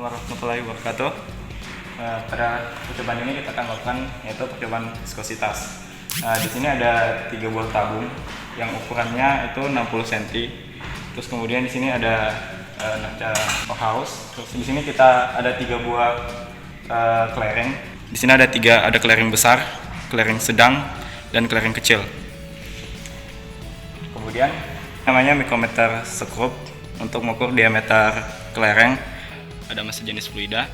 warahmatullahi wabarakatuh. Pada percobaan ini kita akan melakukan yaitu percobaan viskositas. Di sini ada 3 buah tabung yang ukurannya itu 60 cm. Terus kemudian di sini ada neraca house. Terus di sini kita ada 3 buah kelereng. Di sini ada kelereng besar, kelereng sedang, dan kelereng kecil. Kemudian namanya mikrometer skrup untuk mengukur diameter kelereng. Ada massa jenis fluida.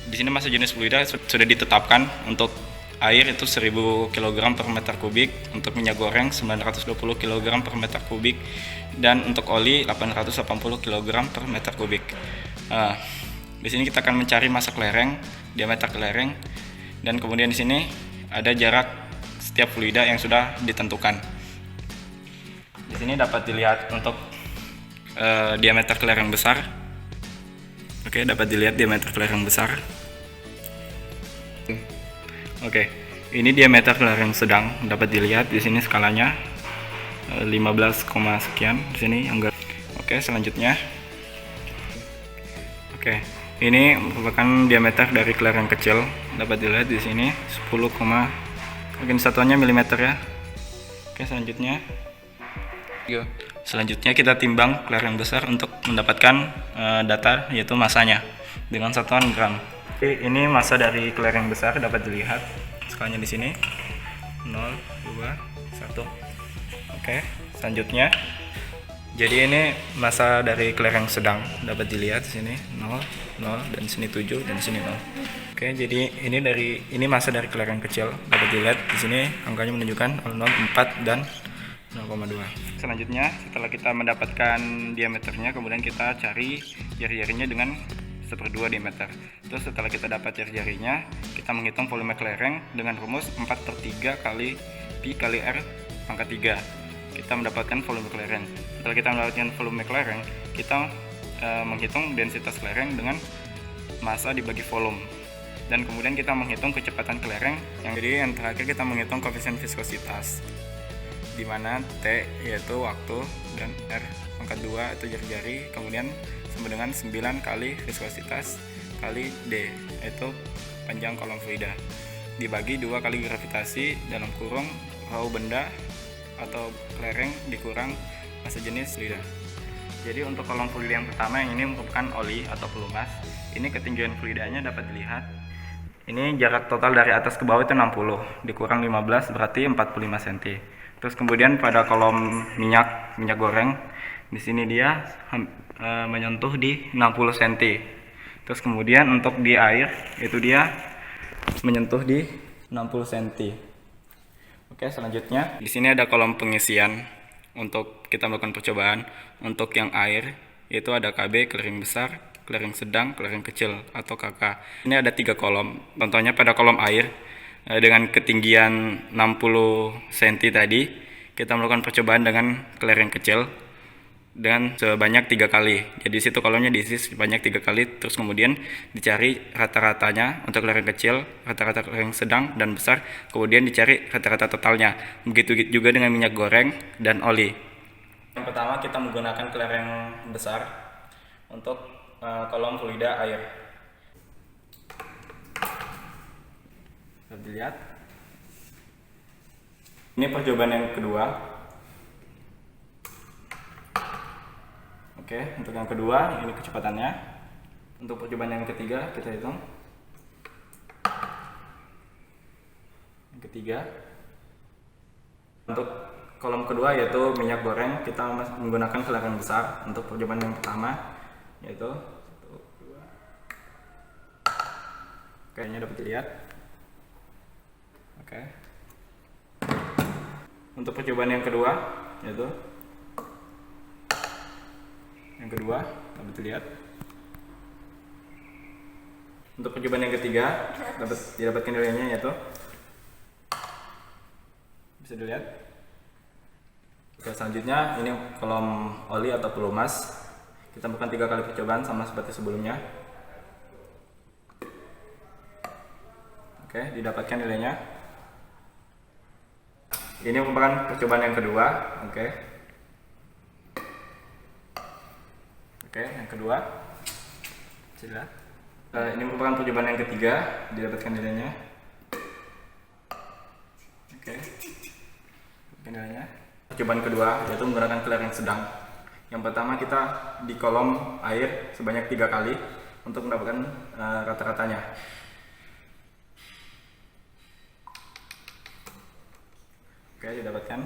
Di sini massa jenis fluida sudah ditetapkan. Untuk air itu 1000 kg per meter kubik, untuk minyak goreng 920 kg per meter kubik, dan untuk oli 880 kg per meter kubik. Di sini kita akan mencari massa kelereng, diameter kelereng, dan kemudian di sini ada jarak setiap fluida yang sudah ditentukan. Di sini dapat dilihat untuk diameter kelereng besar. Oke, dapat dilihat diameter kelereng besar. Oke, ini diameter kelereng sedang, dapat dilihat di sini skalanya 15, sekian di sini enggak. Oke, selanjutnya. Oke, ini merupakan diameter dari kelereng kecil, dapat dilihat di sini 10, mungkin satuannya milimeter ya. Oke, selanjutnya kita timbang kelereng besar untuk mendapatkan data yaitu massanya dengan satuan gram. Oke, ini massa dari kelereng besar, dapat dilihat skalanya di sini 0, 2, 1. Oke, selanjutnya. Jadi ini massa dari kelereng sedang, dapat dilihat di sini 0, 0, dan di sini 7, dan di sini 0. Oke, jadi ini massa dari kelereng kecil, dapat dilihat di sini angkanya menunjukkan 0, 4, dan 0,2. Selanjutnya, setelah kita mendapatkan diameternya, kemudian kita cari jari-jarinya dengan 1/2 diameter. Terus setelah kita dapat jari-jarinya, kita menghitung volume kelereng dengan rumus 4/3 kali pi kali r pangkat 3. Kita mendapatkan volume kelereng. Setelah kita mendapatkan volume kelereng, kita menghitung densitas kelereng dengan massa dibagi volume. Dan kemudian kita menghitung kecepatan kelereng. Yang terakhir kita menghitung koefisien viskositas, di mana T yaitu waktu dan R pangkat 2 itu jari-jari, kemudian sama dengan 9 kali viskositas kali D yaitu panjang kolom fluida, dibagi 2 kali gravitasi dalam kurung rho benda atau kelereng dikurang massa jenis fluida. Jadi untuk kolom fluida yang pertama, yang ini merupakan oli atau pelumas. Ini ketinggian fluidanya dapat dilihat. Ini jarak total dari atas ke bawah itu 60, dikurang 15 berarti 45 cm. Terus kemudian pada kolom minyak goreng, di sini dia menyentuh di 60 cm. Terus kemudian untuk di air itu dia menyentuh di 60 cm. Oke, selanjutnya di sini ada kolom pengisian untuk kita melakukan percobaan. Untuk yang air yaitu ada KB, kelereng besar, kelereng sedang, kelereng kecil atau KK. Ini ada 3 kolom. Contohnya pada kolom air dengan ketinggian 60 cm tadi, kita melakukan percobaan dengan kelereng kecil dengan sebanyak 3 kali. Jadi situ kolomnya diisi sebanyak 3 kali. Terus kemudian dicari rata-ratanya untuk kelereng kecil, rata-rata kelereng sedang dan besar, kemudian dicari rata-rata totalnya. Begitu juga dengan minyak goreng dan oli. Yang pertama kita menggunakan kelereng besar untuk kolom fluida air. Bisa dilihat. Ini percobaan yang kedua. Oke, untuk yang kedua ini kecepatannya. Untuk percobaan yang ketiga kita hitung. Yang ketiga. Untuk kolom kedua yaitu minyak goreng, kita menggunakan kelereng besar. Untuk percobaan yang pertama yaitu 1, 2. Kayaknya dapat dilihat. Oke. Untuk percobaan yang kedua yaitu dapat dilihat. Untuk percobaan yang ketiga dapat didapatkan nilainya yaitu bisa dilihat. Oke, selanjutnya ini kolom oli atau pelumas. Kita melakukan 3 kali percobaan sama seperti sebelumnya. Oke, didapatkan nilainya. Ini merupakan percobaan yang kedua. Oke, yang kedua. Lihat. Ini merupakan percobaan yang ketiga didapatkan nilainya. Oke. Nilainya. Percobaan kedua yaitu menggunakan clearing sedang. Yang pertama kita di kolom air sebanyak 3 kali untuk mendapatkan rata-ratanya. Oke, didapatkan.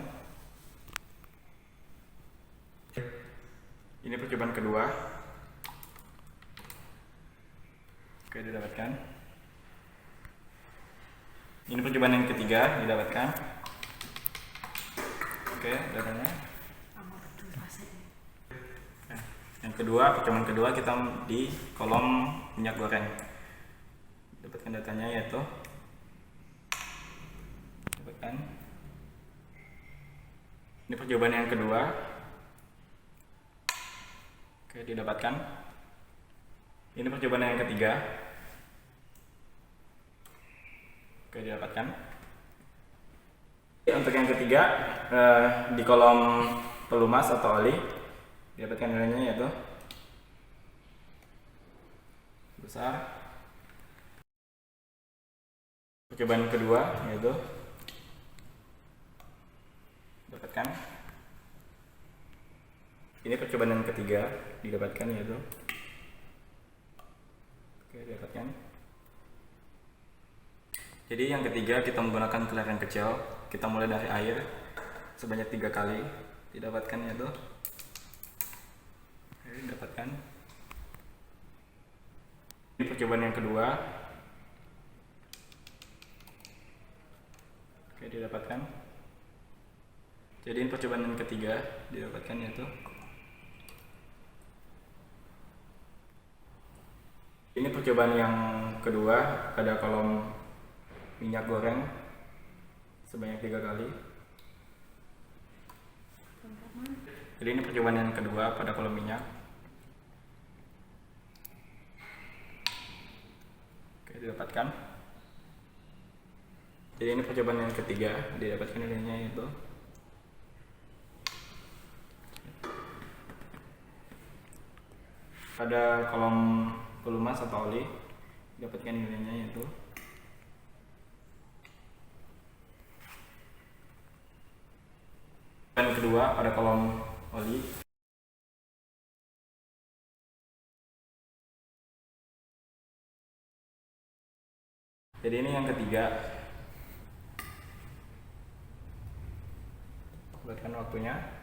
Ini percobaan kedua. Oke, didapatkan. Ini percobaan yang ketiga didapatkan. Oke, datanya. Yang kedua, percobaan kedua kita di kolom minyak goreng. Dapatkan datanya yaitu dapatkan. Ini percobaan yang kedua. Oke, didapatkan. Ini percobaan yang ketiga. Oke, didapatkan. Untuk yang ketiga di kolom pelumas atau oli didapatkan nilainya yaitu besar. Percobaan kedua yaitu dapatkan. Ini percobaan yang ketiga didapatkan yaitu oke, didapatkan. Jadi yang ketiga kita menggunakan clearing kecil. Kita mulai dari air sebanyak 3 kali didapatkan yaitu oke, didapatkan. Ini percobaan yang kedua. Oke, didapatkan. Jadi ini percobaan yang ketiga didapatkan yaitu ini percobaan yang kedua pada kolom minyak goreng sebanyak 3 kali. Jadi ini percobaan yang kedua pada kolom minyak. Oke, didapatkan. Jadi ini percobaan yang ketiga didapatkan nilainya yaitu pada kolom pelumas atau oli dapatkan nilainya yaitu dan kedua pada kolom oli jadi ini yang ketiga. Buatkan waktunya.